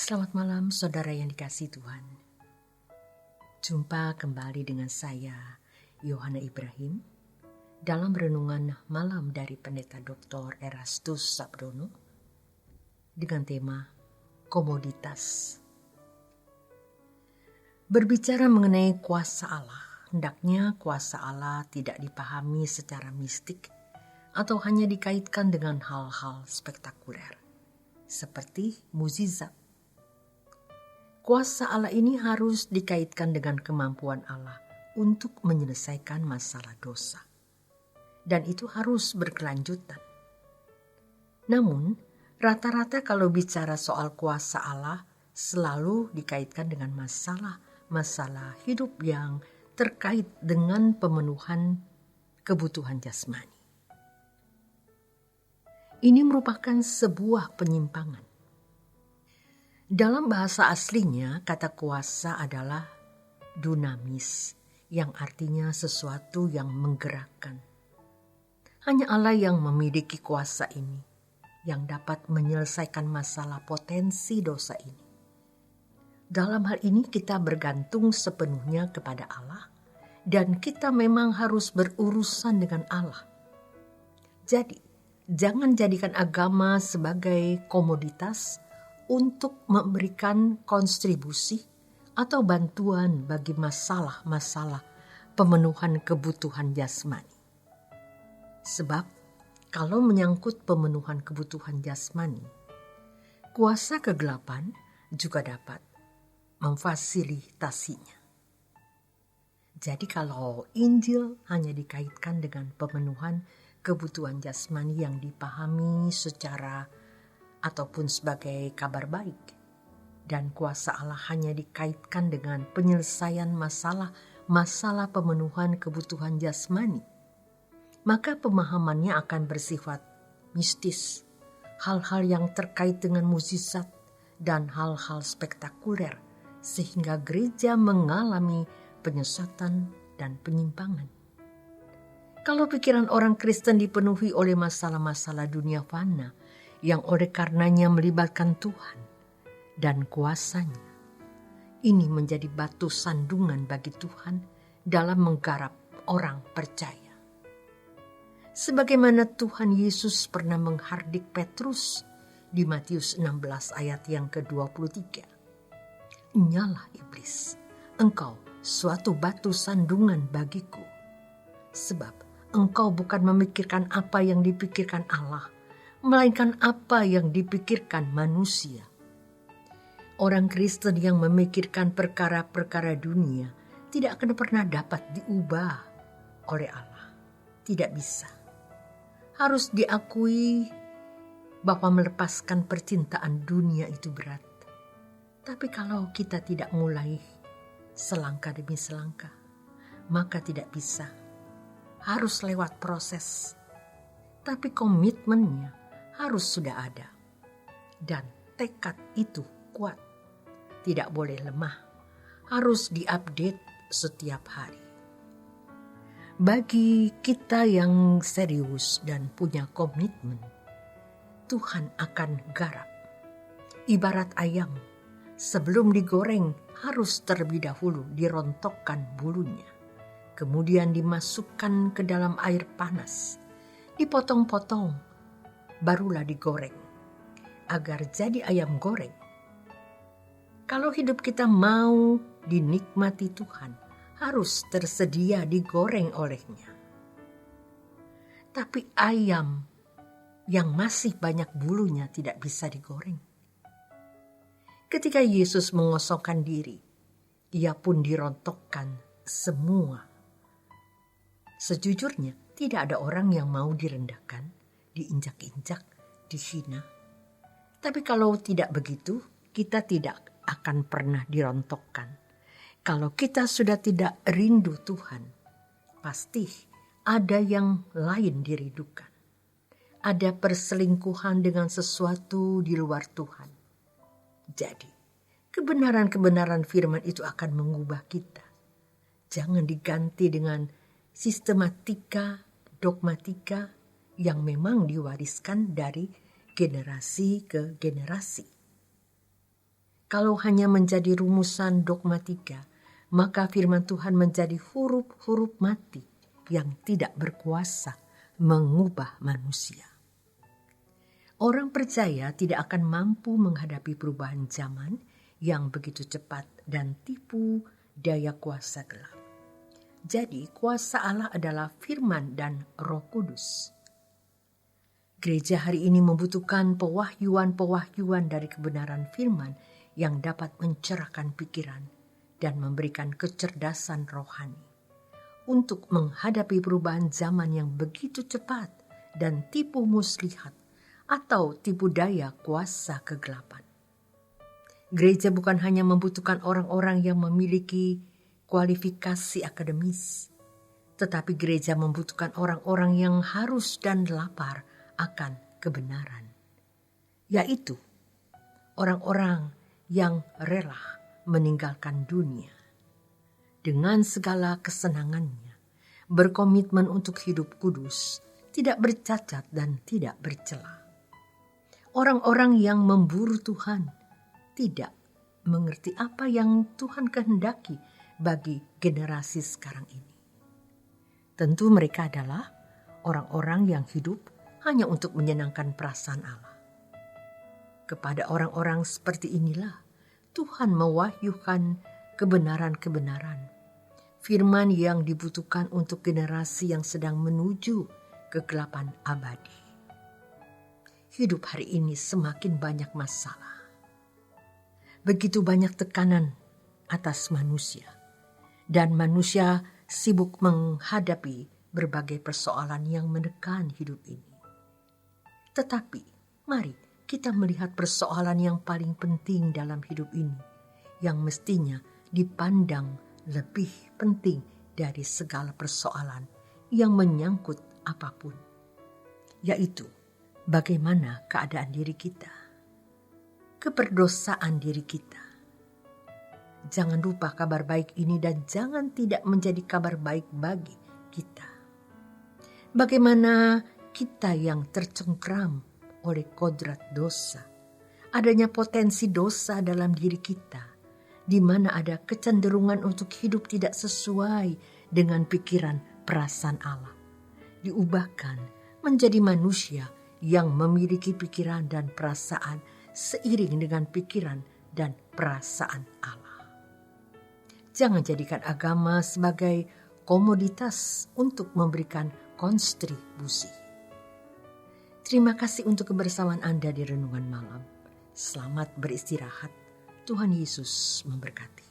Selamat malam saudara yang dikasihi Tuhan. Jumpa kembali dengan saya, Yohana Ibrahim, dalam renungan malam dari Pendeta Dr. Erastus Sabdono dengan tema Komoditas. Berbicara mengenai kuasa Allah, hendaknya kuasa Allah tidak dipahami secara mistik atau hanya dikaitkan dengan hal-hal spektakuler, seperti mukjizat. Kuasa Allah ini harus dikaitkan dengan kemampuan Allah untuk menyelesaikan masalah dosa. Dan itu harus berkelanjutan. Namun, rata-rata kalau bicara soal kuasa Allah selalu dikaitkan dengan masalah hidup yang terkait dengan pemenuhan kebutuhan jasmani. Ini merupakan sebuah penyimpangan. Dalam bahasa aslinya, kata kuasa adalah dunamis, yang artinya sesuatu yang menggerakkan. Hanya Allah yang memiliki kuasa ini, yang dapat menyelesaikan masalah potensi dosa ini. Dalam hal ini kita bergantung sepenuhnya kepada Allah, dan kita memang harus berurusan dengan Allah. Jadi, jangan jadikan agama sebagai komoditas untuk memberikan kontribusi atau bantuan bagi masalah-masalah pemenuhan kebutuhan jasmani. Sebab kalau menyangkut pemenuhan kebutuhan jasmani, kuasa kegelapan juga dapat memfasilitasinya. Jadi kalau Injil hanya dikaitkan dengan pemenuhan kebutuhan jasmani yang dipahami secara ataupun sebagai kabar baik, dan kuasa Allah hanya dikaitkan dengan penyelesaian masalah pemenuhan kebutuhan jasmani, maka pemahamannya akan bersifat mistis, hal-hal yang terkait dengan mukjizat dan hal-hal spektakuler, sehingga gereja mengalami penyesatan dan penyimpangan. Kalau pikiran orang Kristen dipenuhi oleh masalah-masalah dunia fana, yang oleh karenanya melibatkan Tuhan dan kuasanya, ini menjadi batu sandungan bagi Tuhan dalam menggarap orang percaya. Sebagaimana Tuhan Yesus pernah menghardik Petrus di Matius 16 ayat yang ke-23. "Nyalah iblis, engkau suatu batu sandungan bagiku, sebab engkau bukan memikirkan apa yang dipikirkan Allah, melainkan apa yang dipikirkan manusia." Orang Kristen yang memikirkan perkara-perkara dunia tidak akan pernah dapat diubah oleh Allah. Tidak bisa. Harus diakui bahwa melepaskan percintaan dunia itu berat. Tapi kalau kita tidak mulai selangkah demi selangkah, maka tidak bisa. Harus lewat proses. Tapi komitmennya harus sudah ada. Dan tekad itu kuat. Tidak boleh lemah. Harus diupdate setiap hari. Bagi kita yang serius dan punya komitmen, Tuhan akan garap. Ibarat ayam, sebelum digoreng harus terlebih dahulu dirontokkan bulunya. Kemudian dimasukkan ke dalam air panas. Dipotong-potong, barulah digoreng, agar jadi ayam goreng. Kalau hidup kita mau dinikmati Tuhan, harus tersedia digoreng olehnya. Tapi ayam yang masih banyak bulunya tidak bisa digoreng. Ketika Yesus mengosongkan diri, ia pun dirontokkan semua. Sejujurnya, tidak ada orang yang mau direndahkan, diinjak-injak, dihina. Tapi kalau tidak begitu, kita tidak akan pernah dirontokkan. Kalau kita sudah tidak rindu Tuhan, pasti ada yang lain dirindukan. Ada perselingkuhan dengan sesuatu di luar Tuhan. Jadi, kebenaran-kebenaran firman itu akan mengubah kita. Jangan diganti dengan sistematika, dogmatika, yang memang diwariskan dari generasi ke generasi. Kalau hanya menjadi rumusan dogmatika, maka firman Tuhan menjadi huruf-huruf mati yang tidak berkuasa mengubah manusia. Orang percaya tidak akan mampu menghadapi perubahan zaman yang begitu cepat dan tipu daya kuasa gelap. Jadi kuasa Allah adalah firman dan Roh Kudus. Gereja hari ini membutuhkan pewahyuan-pewahyuan dari kebenaran firman yang dapat mencerahkan pikiran dan memberikan kecerdasan rohani untuk menghadapi perubahan zaman yang begitu cepat dan tipu muslihat atau tipu daya kuasa kegelapan. Gereja bukan hanya membutuhkan orang-orang yang memiliki kualifikasi akademis, tetapi gereja membutuhkan orang-orang yang harus dan lapar akan kebenaran, yaitu orang-orang yang rela meninggalkan dunia dengan segala kesenangannya, berkomitmen untuk hidup kudus, tidak bercacat dan tidak bercela. Orang-orang yang memburu Tuhan tidak mengerti apa yang Tuhan kehendaki bagi generasi sekarang ini. Tentu mereka adalah orang-orang yang hidup hanya untuk menyenangkan perasaan Allah. Kepada orang-orang seperti inilah Tuhan mewahyukan kebenaran-kebenaran, firman yang dibutuhkan untuk generasi yang sedang menuju kegelapan abadi. Hidup hari ini semakin banyak masalah. Begitu banyak tekanan atas manusia, dan manusia sibuk menghadapi berbagai persoalan yang menekan hidup ini. Tetapi mari kita melihat persoalan yang paling penting dalam hidup ini, yang mestinya dipandang lebih penting dari segala persoalan yang menyangkut apapun, yaitu bagaimana keadaan diri kita, keperdosaan diri kita. Jangan lupa kabar baik ini dan jangan tidak menjadi kabar baik bagi kita. Bagaimana kita yang tercengkram oleh kodrat dosa, adanya potensi dosa dalam diri kita, di mana ada kecenderungan untuk hidup tidak sesuai dengan pikiran perasaan Allah, diubahkan menjadi manusia yang memiliki pikiran dan perasaan seiring dengan pikiran dan perasaan Allah. Jangan jadikan agama sebagai komoditas untuk memberikan kontribusi. Terima kasih untuk kebersamaan Anda di Renungan Malam. Selamat beristirahat. Tuhan Yesus memberkati.